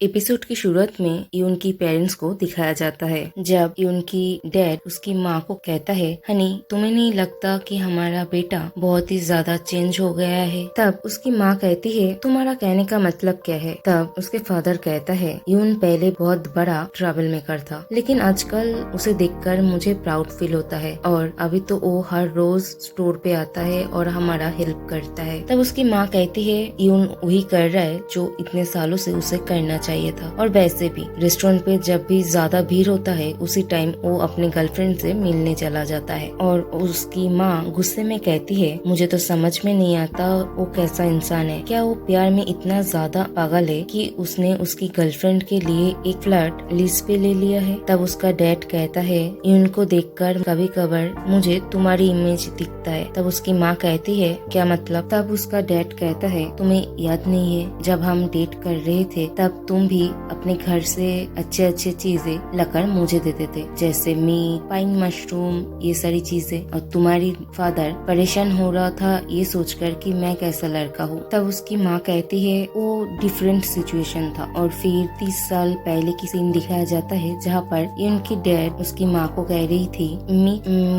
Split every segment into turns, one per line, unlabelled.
Episode की शुरुआत में यून की पेरेंट्स को दिखाया जाता है जब यून की डैड उसकी माँ को कहता है, हनी तुम्हें नहीं लगता कि हमारा बेटा बहुत ही ज्यादा चेंज हो गया है। तब उसकी माँ कहती है, तुम्हारा कहने का मतलब क्या है। तब उसके फादर कहता है, यून पहले बहुत बड़ा ट्रैवल मेकर था, लेकिन आजकल उसे देखकर मुझे प्राउड फील होता है और अभी तो वो हर रोज स्टोर पे आता है और हमारा हेल्प करता है। तब उसकी माँ कहती है, यून वही कर रहा है जो इतने सालों से उसे करना चाहिए था। और वैसे भी रेस्टोरेंट पे जब भी ज्यादा भीड़ होता है उसी टाइम वो अपने गर्लफ्रेंड से मिलने चला जाता है। और उसकी माँ गुस्से में कहती है, मुझे तो समझ में नहीं आता वो कैसा इंसान है। क्या वो प्यार में इतना ज्यादा पागल है कि उसने उसकी गर्लफ्रेंड के लिए एक फ्लैट लीज पे ले लिया है। तब उसका डैड कहता है, इनको देखकर कभी कभार मुझे तुम्हारी इमेज दिखता है। तब उसकी माँ कहती है, क्या मतलब। तब उसका डैड कहता है, तुम्हें याद नहीं है जब हम डेट कर रहे थे तब तुम भी अपने घर से अच्छे अच्छे चीजें लाकर मुझे देते थे, जैसे मीट, पाइन मशरूम, ये सारी चीजें। और तुम्हारी फादर परेशान हो रहा था ये सोचकर कि मैं कैसा लड़का हूँ। तब उसकी माँ कहती है, वो डिफरेंट सिचुएशन था। और फिर 30 साल पहले की सीन दिखाया जाता है जहाँ पर उनकी डैड उसकी माँ को कह रही थी,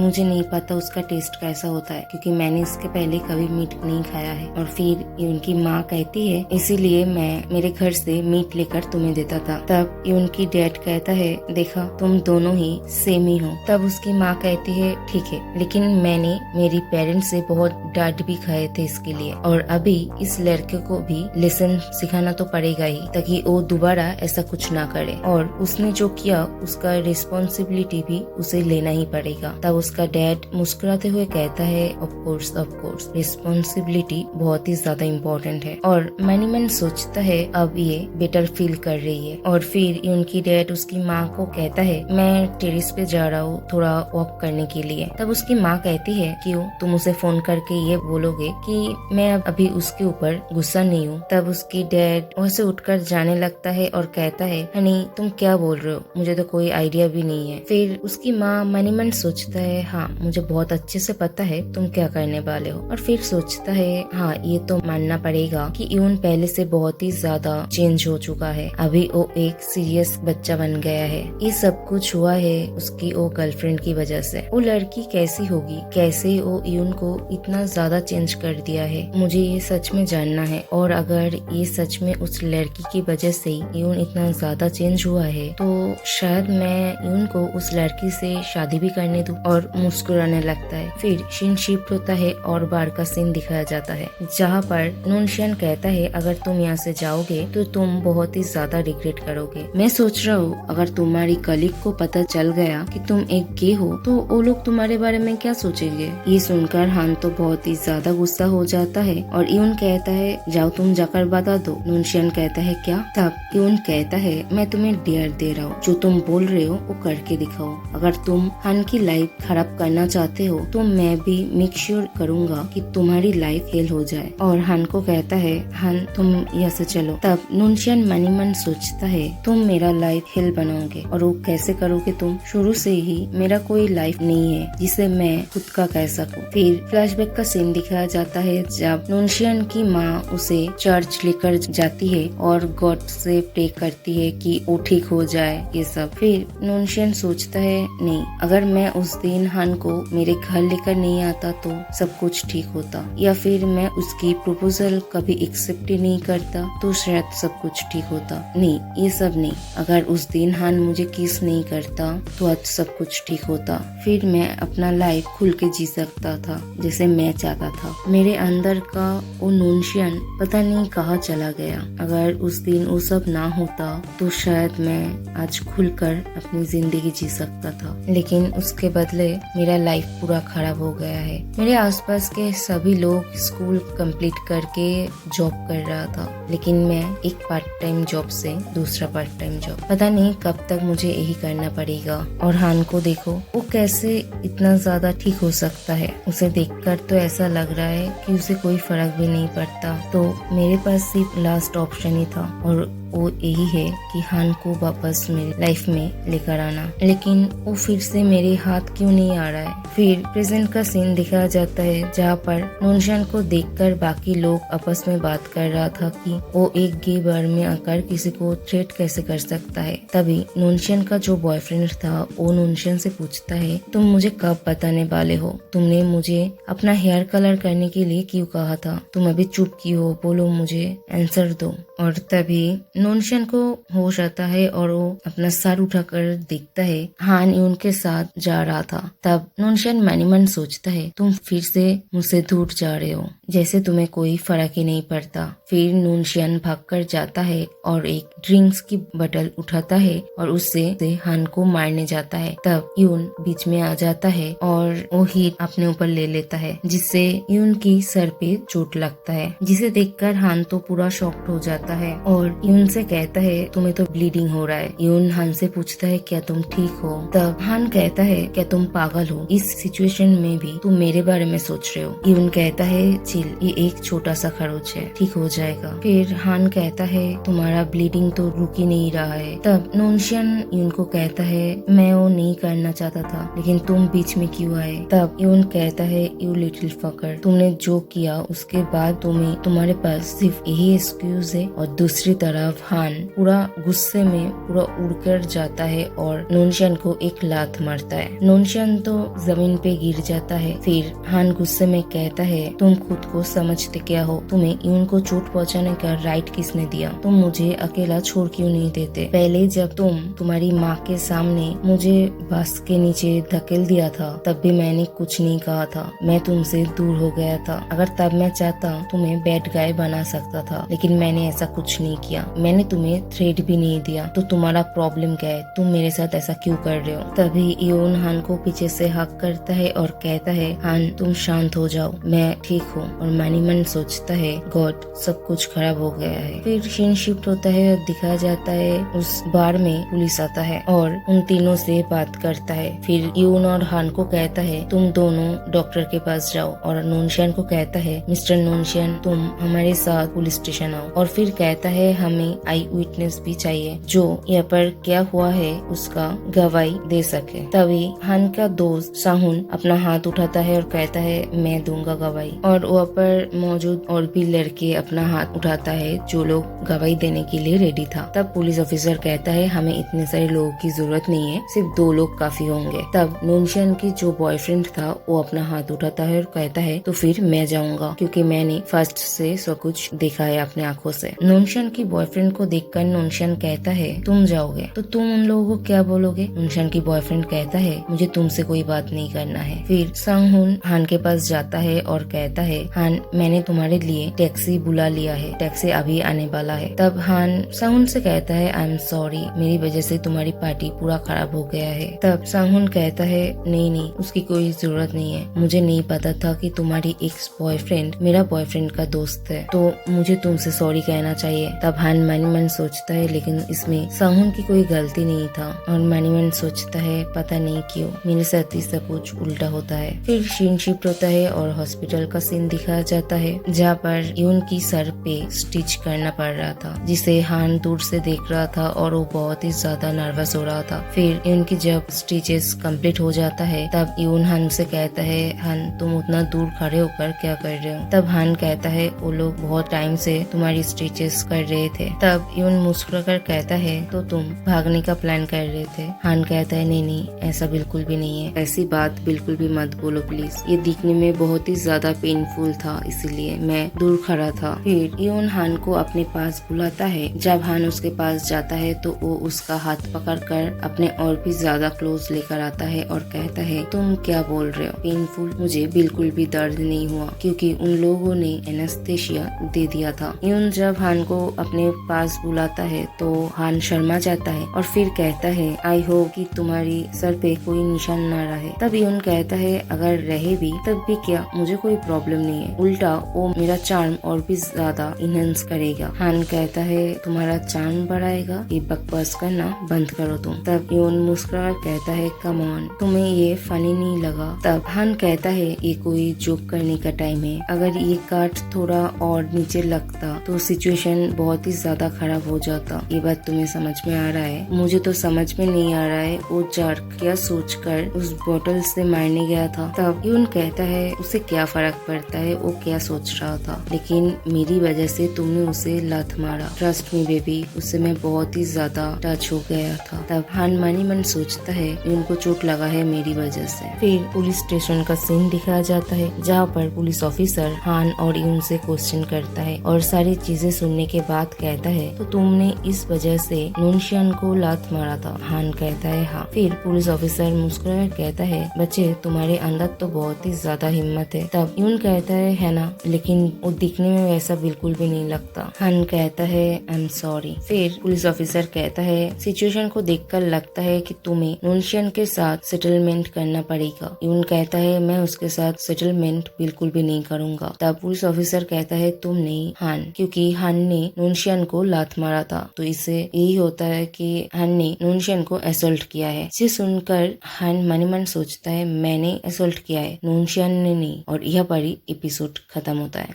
मुझे नहीं पता उसका टेस्ट कैसा होता है क्योंकि मैंने इसके पहले कभी मीट नहीं खाया है। और फिर उनकी माँ कहती है, इसीलिए मैं मेरे घर से मीट लेकर तुम्हें देता था। तब उनकी डैड कहता है, देखा तुम दोनों ही सेम ही हो। तब उसकी माँ कहती है, ठीक है, लेकिन मैंने मेरी पेरेंट्स से बहुत डांट भी खाए थे इसके लिए, और अभी इस लड़के को भी लेसन सिखाना तो पड़ेगा ही ताकि वो दोबारा ऐसा कुछ ना करे। और उसने जो किया उसका रिस्पॉन्सिबिलिटी भी उसे लेना ही पड़ेगा। तब उसका डैड मुस्कुराते हुए कहता है, ऑफ कोर्स रिस्पॉन्सिबिलिटी बहुत ही ज्यादा इम्पोर्टेंट है। और मनी मन सोचता है अब ये बेटर फील कर रही है। और फिर उनकी डैड उसकी माँ को कहता है, मैं टेरेस पे जा रहा हूँ थोड़ा वॉक करने के लिए। तब उसकी माँ कहती है, क्यों, तुम उसे फोन करके ये बोलोगे कि मैं अभी उसके ऊपर गुस्सा नहीं हूँ। तब उसकी डैड वहाँ से उठकर जाने लगता है और कहता है, हनी तुम क्या बोल रहे हो, मुझे तो कोई आइडिया भी नहीं है। फिर उसकी माँ मनी मन सोचता है, हाँ मुझे बहुत अच्छे से पता है तुम क्या करने वाले हो। और फिर सोचता है, हाँ ये तो मानना पड़ेगा कि यून पहले से बहुत ही ज्यादा चेंज हो चुका है, अभी वो एक सीरियस बच्चा बन गया है। ये सब कुछ हुआ है उसकी वो गर्लफ्रेंड की वजह से। वो लड़की कैसी होगी, कैसे वो यून को इतना ज्यादा चेंज कर दिया है, मुझे ये सच में जानना है। और अगर ये सच में उस लड़की की वजह से यून इतना ज्यादा चेंज हुआ है तो शायद मैं यून को उस लड़की से शादी भी करने दूं। और मुस्कुराने लगता है। फिर सीन शिफ्ट होता है और बार का सीन दिखाया जाता है जहाँ पर नूनशियन कहता है, अगर तुम यहाँ से जाओगे तो तुम बहुत ही ज्यादा रिग्रेट करोगे। मैं सोच रहा हूँ अगर तुम्हारी कलीग को पता चल गया कि तुम एक गे हो तो वो लोग तुम्हारे बारे में क्या सोचेंगे। ये सुनकर हान तो बहुत ही ज्यादा गुस्सा हो जाता है और यून कहता है, जाओ तुम जाकर बता दो। नूनशियन कहता है, क्या। तब यून कहता है, मैं तुम्हें डेयर दे रहा हूँ, जो तुम बोल रहे हो वो करके दिखाओ। अगर तुम हान की लाइफ खराब करना चाहते हो तो मैं भी मेक श्योर करूंगा कि तुम्हारी लाइफ फेल हो जाए। और हान को कहता है, हान तुम यहाँ से चलो। तब नूनशियन मनी मन सोचता है, तुम मेरा लाइफ हेल बनाओगे, और वो कैसे करोगे तुम, शुरू से ही मेरा कोई लाइफ नहीं है जिसे मैं खुद का कह सकूं। फिर फ्लैशबैक का सीन दिखाया जाता है जब नूनशियन की माँ उसे चर्च लेकर जाती है और गॉड से प्रे करती है कि वो ठीक हो जाए ये सब। फिर नूनशियन सोचता है, नहीं, अगर मैं उस दिन हान को मेरे घर लेकर नहीं आता तो सब कुछ ठीक होता, या फिर मैं उसकी प्रपोजल कभी एक्सेप्ट ही नहीं करता तो शायद सब कुछ ठीक होता। नहीं, ये सब नहीं, अगर उस दिन हान मुझे किस नहीं करता तो आज सब कुछ ठीक होता। फिर मैं अपना लाइफ खुल के जी सकता था जैसे मैं चाहता था। मेरे अंदर का वो नूनशियन पता नहीं कहाँ चला गया। अगर उस दिन वो सब ना होता तो शायद मैं आज खुलकर अपनी जिंदगी जी सकता था, लेकिन उसके बदले मेरा लाइफ पूरा खराब हो गया है। मेरे आसपास के सभी लोग स्कूल कंप्लीट करके जॉब कर रहा था, लेकिन मैं एक पार्ट टाइम जॉब से दूसरा पार्ट टाइम जॉब, पता नहीं कब तक मुझे यही करना पड़ेगा। और हान को देखो, वो कैसे इतना ज्यादा ठीक हो सकता है। उसे देखकर तो ऐसा लग रहा है कि उसे कोई फर्क भी नहीं पड़ता। तो मेरे पास सिर्फ लास्ट ऑप्शन ही था और वो यही है कि हान को वापस मेरी लाइफ में लेकर आना, लेकिन वो फिर से मेरे हाथ क्यों नहीं आ रहा है। फिर प्रेजेंट का सीन दिखाया जाता है जहाँ पर नूनशान को देखकर बाकी लोग आपस में बात कर रहा था कि वो एक गे बार में आकर किसी को थ्रेट कैसे कर सकता है। तभी नूनशान का जो बॉयफ्रेंड था वो नूनशान से पूछता है, तुम मुझे कब बताने वाले हो? तुमने मुझे अपना हेयर कलर करने के लिए क्यों कहा था? तुम अभी चुप क्यों हो? बोलो, मुझे आंसर दो। और तभी नूनशान को होश आता है और वो अपना सर उठाकर देखता है हान उनके साथ जा रहा था। तब नूनशान मन ही मन सोचता है, तुम फिर से मुझसे दूर जा रहे हो, जैसे तुम्हें कोई फर्क ही नहीं पड़ता। फिर नूनशान भागकर जाता है और एक ड्रिंक्स की बोतल उठाता है और उससे हान को मारने जाता है। तब यून बीच में आ जाता है और वो हिट अपने ऊपर ले लेता है, जिससे यून की सर पे चोट लगता है, जिसे देखकर हान तो पूरा शॉक्ड हो जाता है और यून से कहता है, तुम्हें तो ब्लीडिंग हो रहा है। यून हान से पूछता है, क्या तुम ठीक हो? तब हान कहता है, क्या तुम पागल हो? इस सिचुएशन में भी तुम मेरे बारे में सोच रहे हो? यून कहता है, चिल, ये एक छोटा सा खरोच है, ठीक हो जाएगा। फिर हान कहता है, तुम्हारा ब्लीडिंग तो रुक ही नहीं रहा है। तब नूनशान यून को कहता है, मैं वो नहीं करना चाहता था, लेकिन तुम बीच में क्यों आए? तब यून कहता है, यू लिटिल फकर, तुमने जो किया उसके बाद तुम्हारे पास सिर्फ यही एक्सक्यूज है। और दूसरी तरफ हान पूरा गुस्से में पूरा उड़कर जाता है और नूनशान को एक लात मारता है। नूनशान तो जमीन पे गिर जाता है। फिर हान गुस्से में कहता है, तुम खुद को समझते क्या हो? तुम्हें यून को चोट पहुंचाने का राइट किसने दिया? तुम मुझे अकेला छोड़ क्यों नहीं देते? पहले जब तुम्हारी माँ के सामने मुझे बस के नीचे धकेल दिया था तब भी मैंने कुछ नहीं कहा था, मैं तुमसे दूर हो गया था। अगर तब मैं चाहता तुम्हें बैड गाय बना सकता था, लेकिन मैंने ऐसा कुछ नहीं किया। मैंने तुम्हें थ्रेट भी नहीं दिया, तो तुम्हारा प्रॉब्लम क्या है? तुम मेरे साथ ऐसा क्यों कर रहे हो? तभी यून हान को पीछे से हक करता है और कहता है, हान तुम शांत हो जाओ, मैं ठीक हूँ। और मन ही मन सोचता है, गॉड, सब कुछ खराब हो गया है। फिर सीन शिफ्ट होता है और दिखाया जाता है उस बार में पुलिस आता है और उन तीनों से बात करता है। फिर यून और हान को कहता है, तुम दोनों डॉक्टर के पास जाओ। और नूनशान को कहता है, मिस्टर नूनशान, तुम हमारे साथ पुलिस स्टेशन आओ। और फिर कहता है, हमें आई विटनेस भी चाहिए जो यहाँ पर क्या हुआ है उसका गवाही दे सके। तभी हान का दोस्त साहुन अपना हाथ उठाता है और कहता है, मैं दूंगा गवाही। और वहाँ पर मौजूद और भी लड़के अपना हाथ उठाता है जो लोग गवाही देने के लिए रेडी था। तब पुलिस ऑफिसर कहता है, हमें इतने सारे लोगों की जरूरत नहीं है, सिर्फ 2 लोग काफी होंगे। तब नूनशान की जो बॉयफ्रेंड था वो अपना हाथ उठाता है और कहता है, तो फिर मैं जाऊंगा, क्योंकि मैंने फर्स्ट से सब कुछ देखा है अपने आंखों से। नूनशान की बॉयफ्रेंड को देखकर नूनशान कहता है, तुम जाओगे तो तुम उन लोगों को क्या बोलोगे? नूनशान की बॉयफ्रेंड कहता है, मुझे तुमसे कोई बात नहीं करना है। फिर सांगहुन हान के पास जाता है और कहता है, हान, मैंने तुम्हारे लिए टैक्सी बुला लिया है, टैक्सी अभी आने वाला है। तब हान सांगहुन से कहता है, आई एम सॉरी, मेरी वजह से तुम्हारी पार्टी पूरा खराब हो गया है। तब सांगहुन कहता है, नहीं, उसकी कोई जरूरत नहीं है, मुझे नहीं पता था कि तुम्हारी एक्स बॉयफ्रेंड मेरा बॉयफ्रेंड का दोस्त है, तो मुझे तुमसे सॉरी कहना चाहिए। तब हान मन ही मन सोचता है, लेकिन इसमें सांगहुन की कोई गलती नहीं था। और मन ही मन सोचता है, पता नहीं क्यों मेरे साथ ही सब कुछ उल्टा होता है। फिर सीन शिफ्ट होता है और हॉस्पिटल का सीन दिखाया जाता है जहाँ पर यून की सर पे स्टिच करना पड़ रहा था, जिसे हान दूर से देख रहा था और वो बहुत ही ज्यादा नर्वस हो रहा था। फिर यून की जब स्टिचेस कंप्लीट हो जाता है तब यून हान से कहता है, हान, तुम उतना दूर खड़े होकर क्या कर रहे हो? तब हान कहता है, वो लोग बहुत टाइम से तुम्हारी स्टिचेस कर रहे थे। तब यून मुस्कुराकर कहता है, तो तुम भागने का प्लान कर रहे थे? हान कहता है, नहीं, ऐसा बिल्कुल भी नहीं है, ऐसी बात बिल्कुल भी मत बोलो प्लीज, ये दिखने में बहुत ही ज्यादा पेनफुल था, इसीलिए मैं दूर खड़ा था। फिर यून हान को अपने पास बुलाता है। जब हान उसके पास जाता है तो वो उसका हाथ पकड़कर अपने और भी ज्यादा क्लोज लेकर आता है और कहता है, तुम क्या बोल रहे हो? पेनफुल? मुझे बिल्कुल भी दर्द नहीं हुआ, क्योंकि उन लोगों ने एनेस्थेसिया दे दिया था। यून जब हान को अपने पास बुलाता है तो हान शर्मा जाता है और फिर कहता है, आई होप कि तुम्हारी सर पे कोई निशान न रहे। तब यून कहता है, अगर रहे भी तब भी क्या, मुझे कोई प्रॉब्लम नहीं है, उल्टा वो मेरा चार्म और भी ज्यादा इनहेंस करेगा। हान कहता है, तुम्हारा चार्म बढ़ाएगा? ये बकवास करना बंद करो तुम। तब यून मुस्कुरा कहता है, कम ऑन, तुम्हें ये फनी नहीं लगा? तब हान कहता है, ये कोई जोक करने का टाइम है, अगर ये काट थोड़ा और नीचे लगता तो सिचुएशन बहुत ही ज्यादा माथा खराब हो जाता। ये बात तुम्हें समझ में आ रहा है? मुझे तो समझ में नहीं आ रहा है वो जार क्या सोचकर उस बोतल से मारने गया था। तब यून कहता है उसे क्या फर्क पड़ता है वो क्या सोच रहा था, लेकिन मेरी वजह से तुमने उसे लात मारा। ट्रस्ट मी बेबी, उससे मैं बहुत ही ज्यादा टच हो गया था। तब हान मन ही मन सोचता है यून को चोट लगा है मेरी वजह से। फिर पुलिस स्टेशन का सीन दिखाया जाता है जहाँ पर पुलिस ऑफिसर हान और यून से क्वेश्चन करता है और सारी चीजें सुनने के बाद कहता है तो तुमने इस वजह से नूनशियन को लात मारा था? हान कहता है हाँ। फिर पुलिस ऑफिसर मुस्कुराकर कहता है बच्चे तुम्हारे अंदर तो बहुत ही ज्यादा हिम्मत है। तब यून कहता है ना, लेकिन वो दिखने में वैसा बिल्कुल भी नहीं लगता। हान कहता है आई एम सॉरी। फिर पुलिस ऑफिसर कहता है सिचुएशन को देखकर लगता है कि तुम्हें नूनशियन के साथ सेटलमेंट करना पड़ेगा। यून कहता है मैं उसके साथ सेटलमेंट बिल्कुल भी नहीं करूंगा। तब पुलिस ऑफिसर कहता है तुम नहीं हान, क्योंकि हान ने नूनशियन को लात मारा था तो इससे यही होता है कि हान ने नूनशियन को असॉल्ट किया है। इसे सुनकर हान मन ही मन सोचता है मैंने असॉल्ट किया है, नूनशियन ने नहीं, और यह पर ही एपिसोड खत्म होता है।